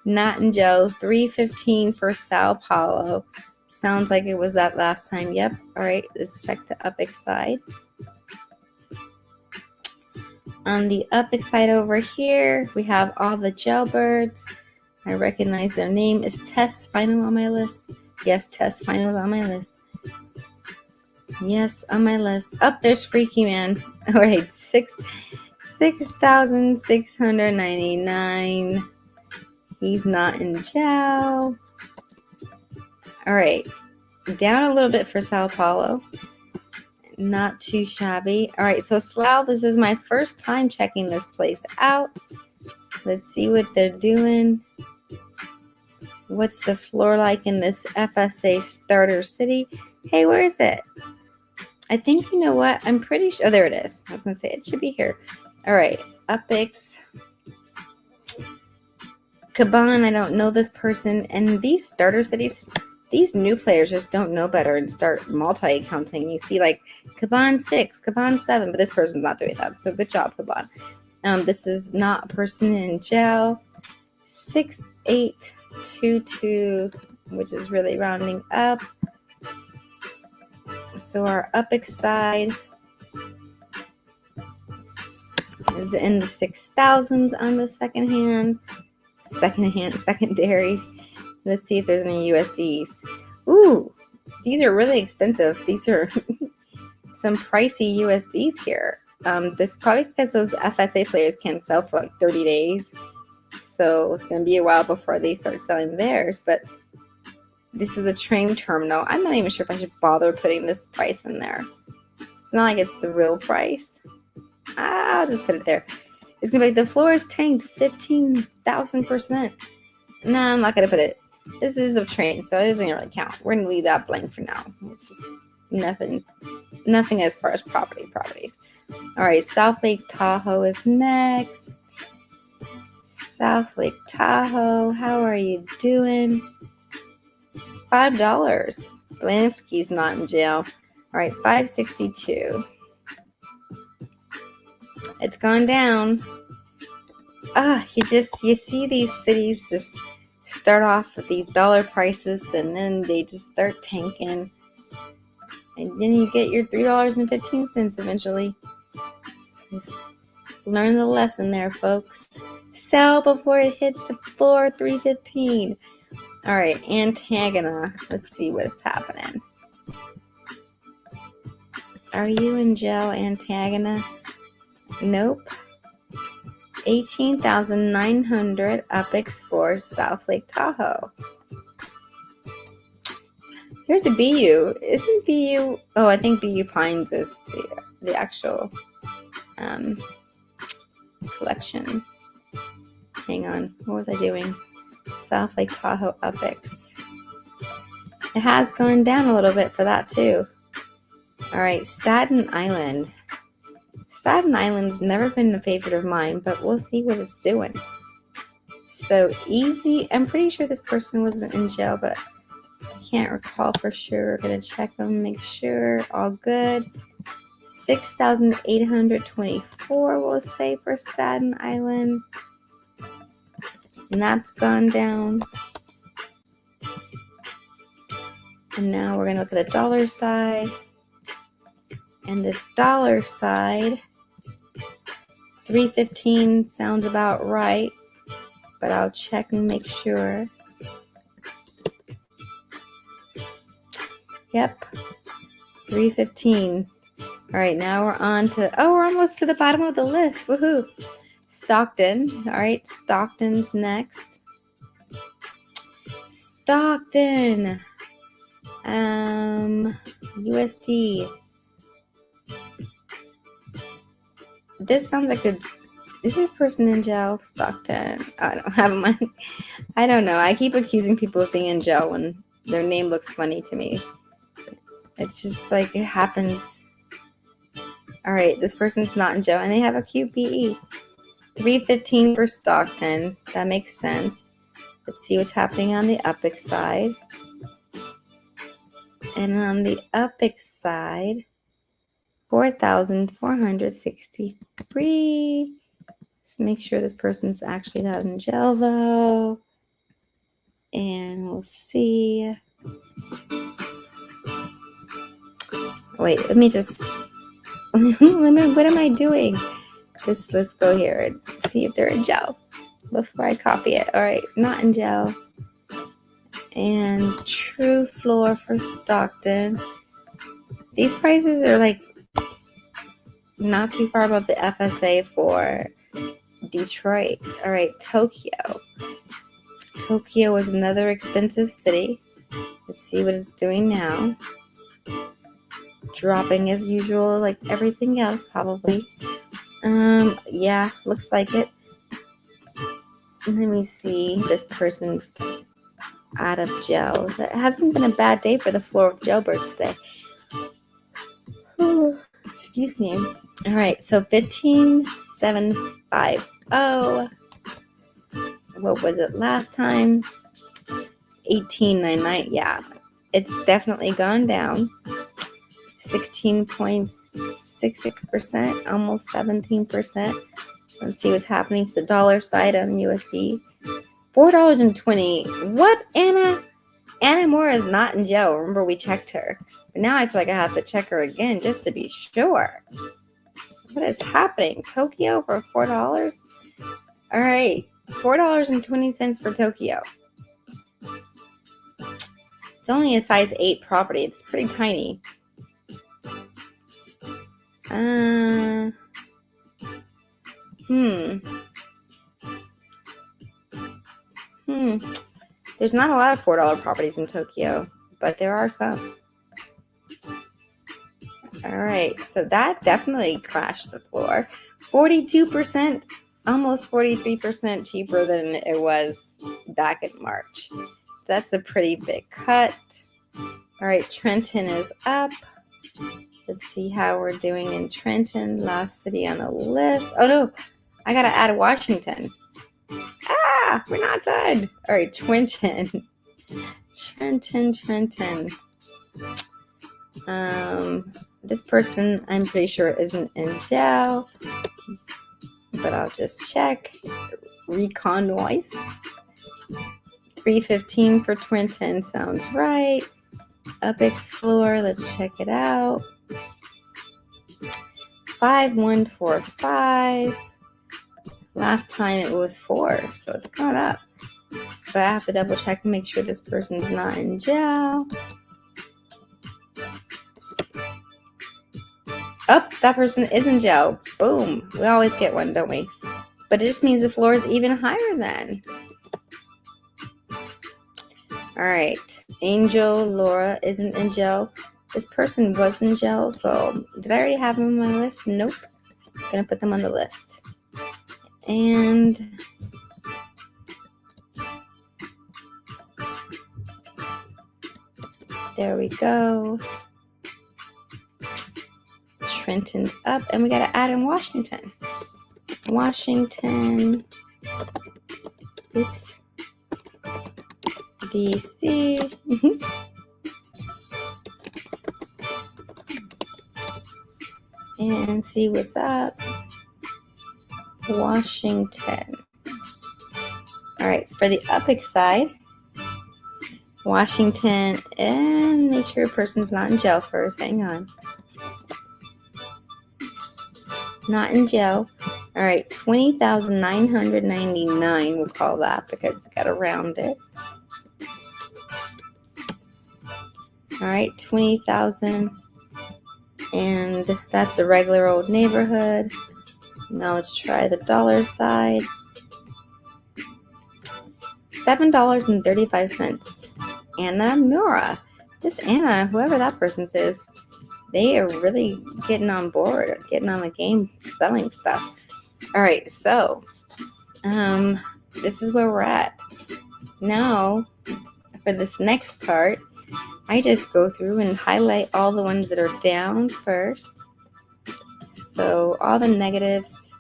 Not in jail. 315 for Sao Paulo. Sounds like it was that last time. Yep. All right. Let's check the Upix side. On the Upix side over here, we have all the jailbirds. I recognize their name. Is Tess final on my list? Yes, Tess final is on my list. Yes, on my list. Up there's Freaky Man. All right, 6,699. He's not in jail. All right, down a little bit for Sao Paulo. Not too shabby. All right, so Slough, this is my first time checking this place out. Let's see what they're doing. What's the floor like in this FSA starter city? Hey, where is it? I think, you know what? I'm pretty sure. Oh, there it is. I was going to say it should be here. All right. Upix. Caban, I don't know this person. And these starter cities, these new players just don't know better and start multi-accounting. You see like Caban 6, Caban 7, but this person's not doing that. So good job, Caban. This is not a person in jail. 6822, which is really rounding up. So our Upix side is in the 6,000s on the secondary. Let's see if there's any USDs. Ooh, these are really expensive. These are some pricey USDs here. This is probably because those FSA players can't sell for like 30 days. So it's going to be a while before they start selling theirs. But this is the train terminal. I'm not even sure if I should bother putting this price in there. It's not like it's the real price. I'll just put it there. It's going to be like the floor is tanked 15,000%. No, I'm not going to put it. This is the train, so it doesn't really count. We're going to leave that blank for now. It's just nothing as far as properties. All right, South Lake Tahoe is next. South Lake Tahoe, how are you doing? $5. Blansky's not in jail. All right, 562. It's gone down. You see these cities just start off with these dollar prices and then they just start tanking. And then you get your $3.15 eventually. Just learn the lesson there, folks. Sell before it hits the floor, 315. All right, Antagona. Let's see what's happening. Are you in jail, Antagona? Nope. 18,900 Upix for South Lake Tahoe. Here's a BU. Isn't BU? Oh, I think BU Pines is the actual collection. Hang on. What was I doing? South Lake Tahoe Upix. It has gone down a little bit for that too. All right, Staten Island. Staten Island's never been a favorite of mine, but we'll see what it's doing. So easy. I'm pretty sure this person wasn't in jail, but I can't recall for sure. We're going to check them, make sure. All good. 6,824, we'll say, for Staten Island. And that's gone down. And now we're going to look at the dollar side. And the dollar side, 315 sounds about right, but I'll check and make sure. Yep, 315. All right, now we're on to, we're almost to the bottom of the list. Woohoo. Stockton. All right, Stockton's next. Stockton. USD. This sounds like is this person in jail? Stockton. I don't have money. I don't know. I keep accusing people of being in jail when their name looks funny to me. It's just like it happens. All right, this person's not in jail and they have a QPE. 315 for Stockton. That makes sense. Let's see what's happening on the Upix side. And on the Upix side, 4,463. Let's make sure this person's actually not in jail though. And we'll see. Wait, let me just, what am I doing? Let's go here and see if they're in jail before I copy it. All right, not in jail. And true floor for Stockton. These prices are like not too far above the FSA for Detroit. All right, Tokyo. Tokyo is another expensive city. Let's see what it's doing now. Dropping as usual, like everything else probably. Yeah, looks like it. Let me see. This person's out of jail. That hasn't been a bad day for the floor of jailbirds today. Ooh, excuse me. All right, so 15,750. What was it last time? 18,999. Yeah, it's definitely gone down. 16.66%, almost 17%. Let's see what's happening to the dollar side on USD. $4.20. What, Anna? Anna Moore is not in jail. Remember, we checked her. But now I feel like I have to check her again just to be sure. What is happening? Tokyo for $4? All right. $4.20 for Tokyo. It's only a size 8 property. It's pretty tiny. There's not a lot of $4 properties in Tokyo, but there are some. All right, so that definitely crashed the floor. 42%, almost 43% cheaper than it was back in March. That's a pretty big cut. All right, Trenton is up. Let's see how we're doing in Trenton, last city on the list. Oh no, I gotta add Washington. We're not done. All right, Trenton. This person I'm pretty sure isn't in jail, but I'll just check. Recon noise. 315 for Trenton sounds right. Upix floor, let's check it out. 5145. Last time it was 4, so it's gone up. But I have to double check and make sure this person's not in jail. Oh, that person is in jail. Boom. We always get one, don't we? But it just means the floor is even higher then. All right. Angel Laura isn't in jail. This person was in jail, so did I already have them on my list? Nope. Gonna put them on the list. And there we go. Trenton's up, and we gotta add in Washington. Oops. DC. And see what's up. Washington. All right, for the Upix side, Washington, and make sure a person's not in jail first. Hang on. Not in jail. All right, 20,999. We'll call that because I got to round it. All right, 20,000. And that's a regular old neighborhood. Now let's try the dollar side. $7.35. Anna Mura. This Anna, whoever that person is, they are really getting on board, getting on the game, selling stuff. All right, so this is where we're at. Now, for this next part, I just go through and highlight all the ones that are down first. So all the negatives,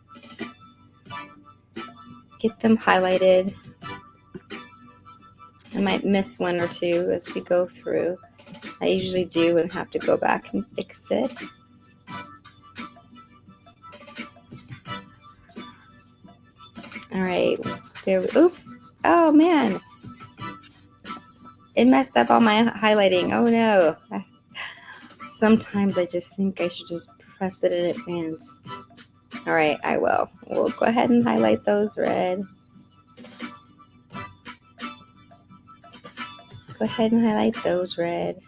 get them highlighted. I might miss one or two as we go through. I usually do and have to go back and fix it. All right, there. Oops. Oh man, it messed up all my highlighting. Oh no. Sometimes I just think I should just press it in advance. All right, I will. We'll go ahead and highlight those red. Go ahead and highlight those red.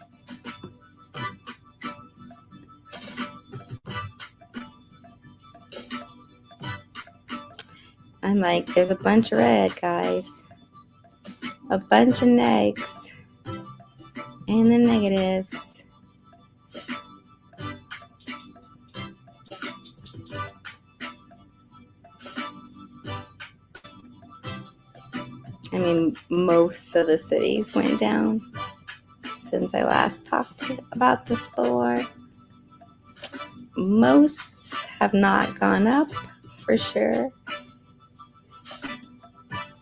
I'm like, there's a bunch of red, guys. A bunch of negs. And the negatives. I mean, most of the cities went down since I last talked about the floor. Most have not gone up for sure.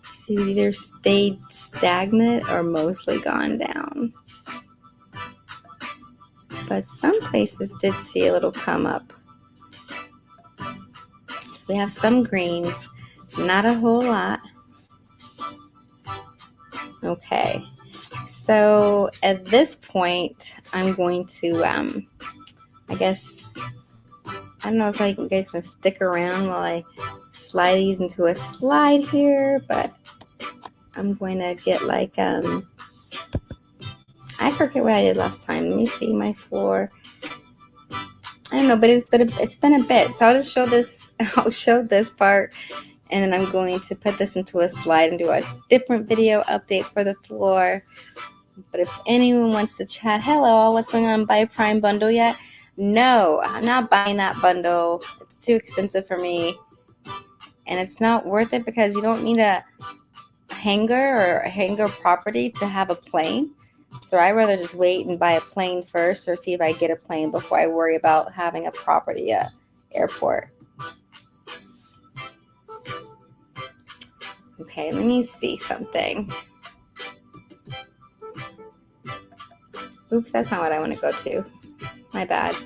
It's either stayed stagnant or mostly gone down. But some places did see a little come up. So we have some greens, not a whole lot. Okay, so at this point, I'm going to, I guess, I don't know if you guys can stick around while I slide these into a slide here, but I'm going to get like, I forget what I did last time. Let me see my floor. I don't know, but it's been a bit. So I'll just show this, I'll show this part, and then I'm going to put this into a slide and do a different video update for the floor. But if anyone wants to chat, hello, what's going on? Buy a Prime bundle yet? No, I'm not buying that bundle. It's too expensive for me. And it's not worth it because you don't need a hanger or a hanger property to have a plane. So I'd rather just wait and buy a plane first or see if I get a plane before I worry about having a property at airport. Okay, let me see something. Oops, that's not what I want to go to. My bad.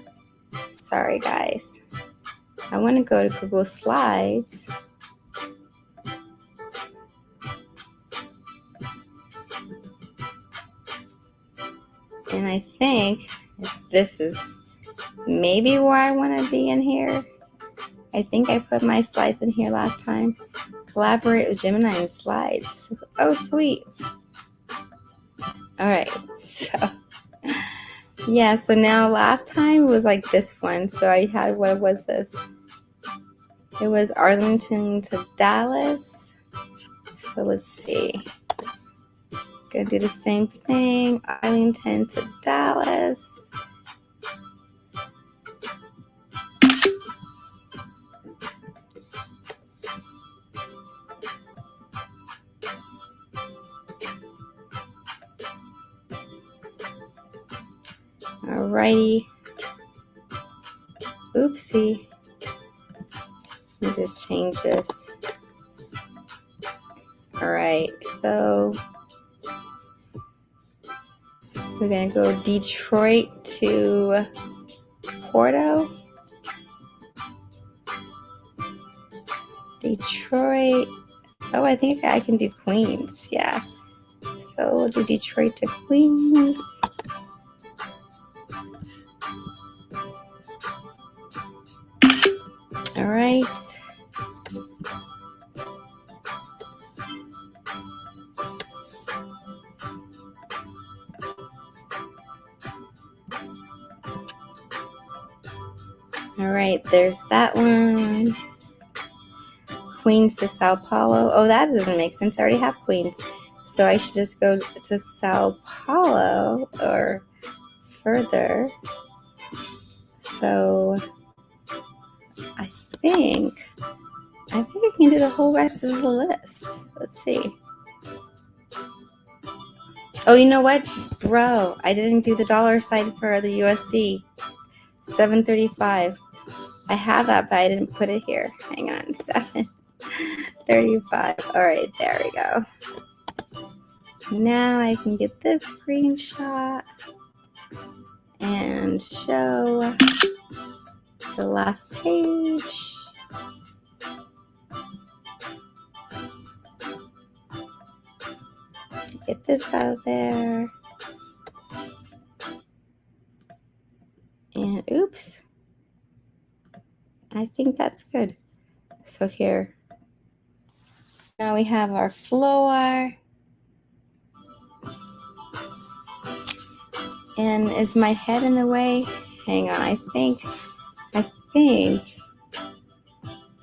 Sorry, guys. I want to go to Google Slides. And I think this is maybe where I want to be in here. I think I put my slides in here last time. Collaborate with Gemini in slides. Oh, sweet. All right. So, yeah. So now last time was like this one. So I had, what was this? It was Arlington to Dallas. So let's see. Gonna do the same thing. Arlington to Dallas. Alrighty. Oopsie. Let me just change this. Alright, so we're gonna go Detroit to Porto. Detroit. Oh, I think I can do Queens. Yeah. So we'll do Detroit to Queens. All right. All right, there's that one. Queens to Sao Paulo. Oh, that doesn't make sense. I already have Queens. So I should just go to Sao Paulo or further. So I think I can do the whole rest of the list. Let's see. Oh, you know what? Bro, I didn't do the dollar sign for the USD. 735. I have that, but I didn't put it here. Hang on. 735. All right, there we go. Now I can get this screenshot. and show the last page. Get this out of there. And oops. I think that's good. So here. Now we have our floor. And is my head in the way? Hang on, I think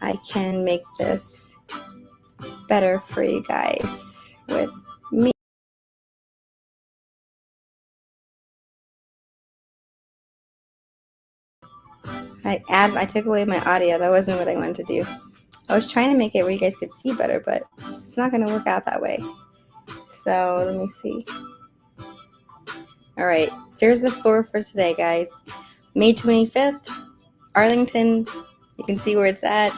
I can make this better for you guys with me. I took away my audio. That wasn't what I wanted to do. I was trying to make it where you guys could see better, but it's not going to work out that way. So let me see. All right, there's the floor for today, guys. May 25th, Arlington. You can see where it's at.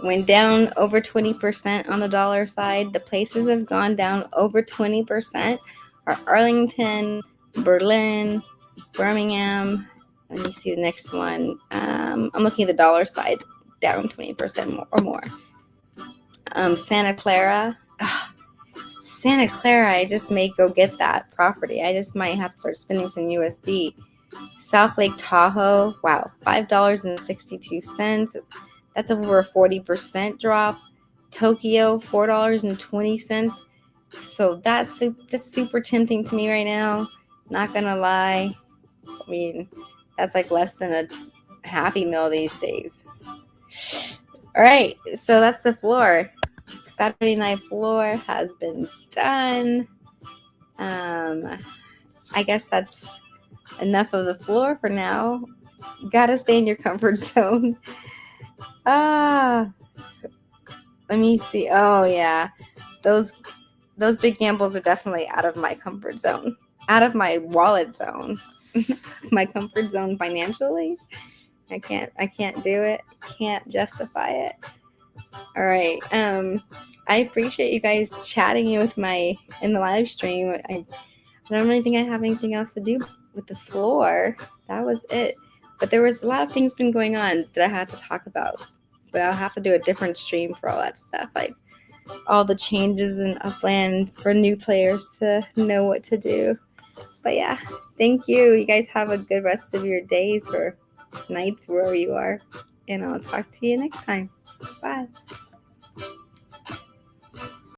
Went down over 20% on the dollar side. The places have gone down over 20% are Arlington, Berlin, Birmingham. Let me see the next one. I'm looking at the dollar side, down 20% or more. Santa Clara. Santa Clara, I just may go get that property. I just might have to start spending some USD. South Lake Tahoe, wow, $5.62. That's over a 40% drop. Tokyo, $4.20. So that's super tempting to me right now. Not gonna lie. I mean, that's like less than a Happy Meal these days. All right, so that's the floor. Saturday night floor has been done. I guess that's enough of the floor for now. Gotta stay in your comfort zone. Let me see. Oh yeah, those big gambles are definitely out of my comfort zone, out of my wallet zone, my comfort zone financially. I can't do it. Can't justify it. All right. I appreciate you guys chatting with in the live stream. I don't really think I have anything else to do with the floor. That was it. But there was a lot of things been going on that I had to talk about. But I'll have to do a different stream for all that stuff. Like all the changes in Upland for new players to know what to do. But yeah, thank you. You guys have a good rest of your days or nights wherever you are. And I'll talk to you next time. Bye.